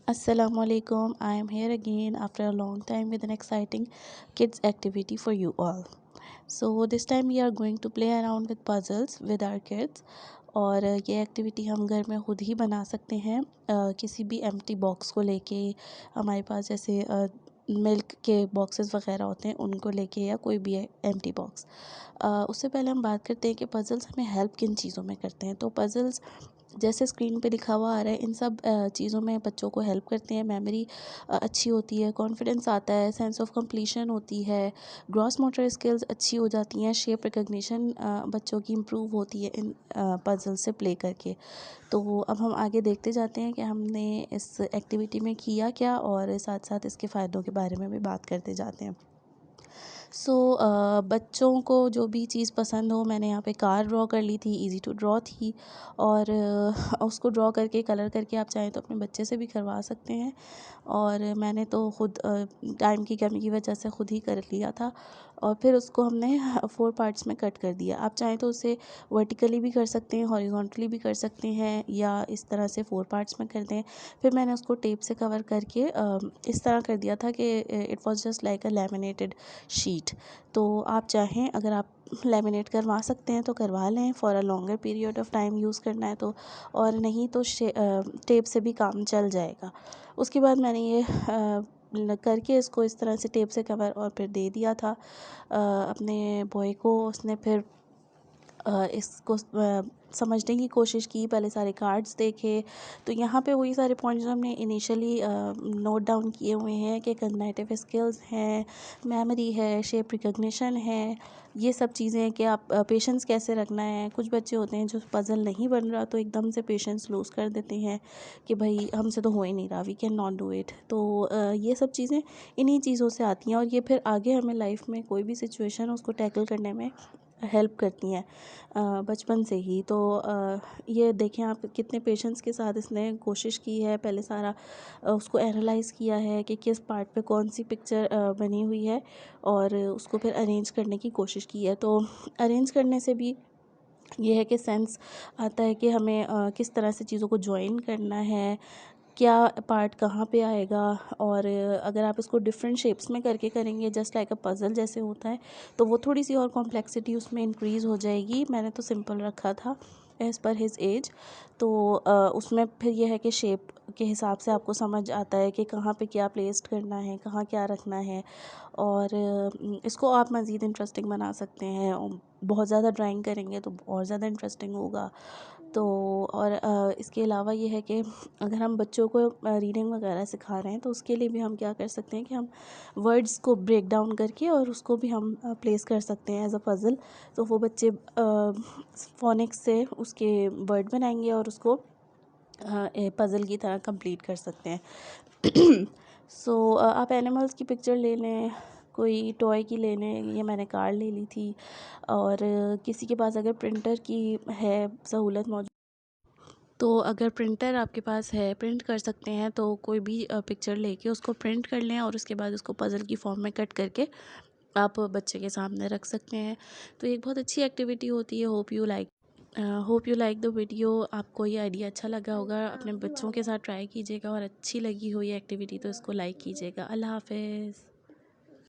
Assalamualaikum. I am here again after a long time with an exciting kids activity for you all. So this time we are going to play around with puzzles with our kids. और ये activity हम घर में खुद ही बना सकते हैं किसी भी एम्प्टी बॉक्स को लेके। हमारे पास जैसे मिल्क के बॉक्सेस वगैरह होते हैं उनको लेके, या कोई भी एम्प्टी बॉक्स। उससे पहले हम बात करते हैं कि पज़ल्स हमें हेल्प किन चीज़ों में करते हैं। तो पज़ल्स जैसे स्क्रीन पे लिखा हुआ आ रहा है, इन सब चीज़ों में बच्चों को हेल्प करते हैं। मेमोरी अच्छी होती है, कॉन्फिडेंस आता है, सेंस ऑफ कंप्लीशन होती है, ग्रॉस मोटर स्किल्स अच्छी हो जाती हैं, शेप रिकग्निशन बच्चों की इम्प्रूव होती है इन पजल से प्ले करके। तो अब हम आगे देखते जाते हैं कि हमने इस एक्टिविटी में किया क्या, और साथ साथ इसके फ़ायदों के बारे में भी बात करते जाते हैं। बच्चों को जो भी चीज़ पसंद हो, मैंने यहाँ पे कार ड्रॉ कर ली थी, इजी टू ड्रॉ थी। और उसको ड्रॉ करके कलर करके आप चाहें तो अपने बच्चे से भी करवा सकते हैं। और मैंने तो खुद टाइम की कमी की वजह से खुद ही कर लिया था। और फिर उसको हमने 4 पार्ट्स में कट कर दिया। आप चाहें तो उसे वर्टिकली भी कर सकते हैं, हॉरिजॉन्टली भी कर सकते हैं, या इस तरह से 4 पार्ट्स में कर दें। फिर मैंने उसको टेप से कवर करके इस तरह कर दिया था कि it was just like a laminated sheet. तो आप चाहें, अगर आप लैमिनेट करवा सकते हैं तो करवा लें, for a longer period of time use करना है तो। और नहीं तो टेप से भी काम चल जाएगा। उसके बाद मैंने ये करके इसको इस तरह से टेप से कवर और फिर दे दिया था अपने बॉय को। उसने फिर इसको समझने की कोशिश की, पहले सारे कार्ड्स देखे। तो यहाँ पे वही सारे पॉइंट्स हमने इनिशियली नोट डाउन किए हुए हैं कि कॉग्निटिव स्किल्स हैं, मेमोरी है, शेप रिकग्निशन है, ये सब चीज़ें कि आप पेशेंस कैसे रखना है। कुछ बच्चे होते हैं जो पज़ल नहीं बन रहा तो एकदम से पेशेंस लूज़ कर देते हैं कि भाई हमसे तो हो ही नहीं रहा, we can not do it. तो ये सब चीज़ें इन्हीं चीज़ों से आती हैं, और ये फिर आगे हमें लाइफ में कोई भी सिचुएशन उसको टैकल करने में हेल्प करती हैं बचपन से ही। तो ये देखें आप कितने पेशेंस के साथ इसने कोशिश की है। पहले सारा उसको एनालाइज़ किया है कि किस पार्ट पे कौन सी पिक्चर बनी हुई है, और उसको फिर अरेंज करने की कोशिश की है। तो अरेंज करने से भी ये है कि सेंस आता है कि हमें किस तरह से चीज़ों को जॉइन करना है, क्या पार्ट कहाँ पे आएगा। और अगर आप इसको डिफरेंट शेप्स में करके करेंगे, जस्ट लाइक अ पज़ल जैसे होता है, तो वो थोड़ी सी और कॉम्प्लेक्सिटी उसमें इंक्रीज़ हो जाएगी। मैंने तो सिंपल रखा था एज़ पर हिज़ एज। तो उसमें फिर यह है कि शेप के हिसाब से आपको समझ आता है कि कहाँ पे क्या प्लेस्ड करना है, कहाँ क्या रखना है। और इसको आप मज़ीद इंटरेस्टिंग बना सकते हैं। बहुत ज़्यादा ड्राइंग करेंगे तो और ज़्यादा इंटरेस्टिंग होगा। तो और इसके अलावा ये है कि अगर हम बच्चों को रीडिंग वगैरह सिखा रहे हैं तो उसके लिए भी हम क्या कर सकते हैं कि हम वर्ड्स को ब्रेक डाउन करके और उसको भी हम प्लेस कर सकते हैं एज अ पज़ल। तो वो बच्चे फोनिक्स से उसके वर्ड बनाएंगे और उसको पज़ल की तरह कंप्लीट कर सकते हैं। आप एनिमल्स की पिक्चर ले लें, कोई टॉय की ले लें, ये मैंने कार ले ली थी। और किसी के पास अगर प्रिंटर की है सहूलत मौजूद, तो अगर प्रिंटर आपके पास है, प्रिंट कर सकते हैं, तो कोई भी पिक्चर लेके उसको प्रिंट कर लें और उसके बाद उसको पज़ल की फॉर्म में कट करके आप बच्चे के सामने रख सकते हैं। तो एक बहुत अच्छी एक्टिविटी होती है। Hope you like the video. आपको ये आइडिया अच्छा लगा होगा, अपने बच्चों के साथ ट्राई कीजिएगा, और अच्छी लगी हो ये एक्टिविटी तो इसको लाइक कीजिएगा। अल्लाह हाफ़िज़।